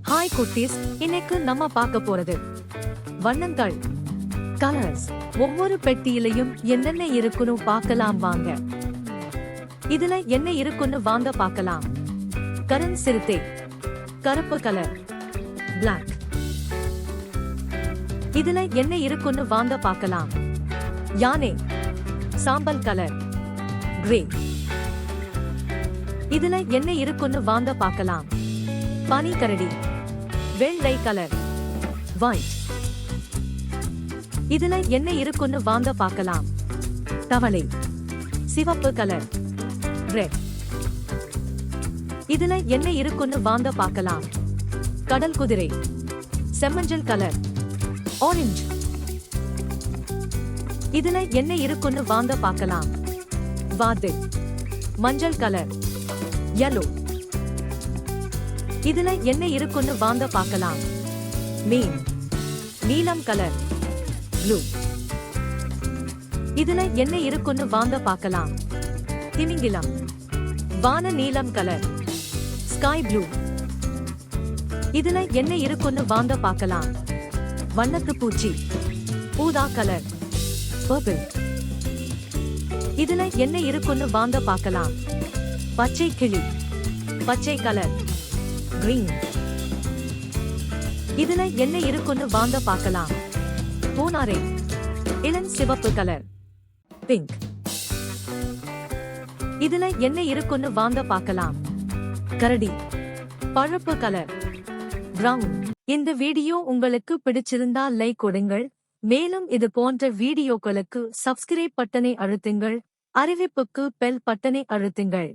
Hi குட்டீஸ், இன்னைக்கு நம்ம பார்க்க போறது வண்ணங்கள், கலர்ஸ். ஒவ்வொரு பெட்டியிலையும் என்னென்ன இருக்குன்னு பார்க்கலாம் வாங்க. இதுல என்ன இருக்குன்னு வாங்க பார்க்கலாம். கரண் சிறுத்தை, கருப்பு கலர், பிளாக். இதுல என்ன இருக்குன்னு வாங்க பார்க்கலாம். யானை, சாம்பல் கலர், கிரே. இதுல என்ன இருக்குன்னு வாங்க பார்க்கலாம். பனிக்கரடி, வெள்ளை கலர், ஒயிட். இதுல என்ன இருக்குன்னு வாங்க பார்க்கலாம். தவளை, சிவப்பு கலர், ரெட். இதுல என்ன இருக்குன்னு வாங்க பார்க்கலாம். கடல் குதிரை, செம்மஞ்சள் கலர், ஆரஞ்சு. இதுல என்ன இருக்குன்னு வாங்க பார்க்கலாம். வாத்து, மஞ்சள் கலர், yellow. இதுல என்ன இருக்குன்னு வாங்க பார்க்கலாம். மீன், நீலம் கலர், ப்ளூ. இதுல என்ன இருக்குன்னு வாங்க பார்க்கலாம். திமிங்கிலம், வான நீலம் கலர், ஸ்கை ப்ளூ. இதுல என்ன இருக்குன்னு வாங்க பார்க்கலாம். வண்ணத்து பூச்சி, ஊதா கலர், பர்பிள். இதுல என்ன இருக்குன்னு வாங்க பார்க்கலாம். பச்சை கிளி, பச்சை கலர், கிரீன். இதுல என்ன இருக்குன்னு வாங்க பார்க்கலாம். பூனாரை, இளம் சிவப்பு கலர், பிங்க். இதுல என்ன இருக்குன்னு வாங்க பார்க்கலாம். கரடி, பழுப்பு கலர், பிரவுன். இந்த வீடியோ உங்களுக்கு பிடிச்சிருந்தா லைக் கொடுங்கள். மேலும் இது போன்ற வீடியோக்களுக்கு சப்ஸ்கிரைப் பட்டனை அழுத்துங்கள். அறிவிப்புக்கு பெல் பட்டனை அழுத்துங்கள்.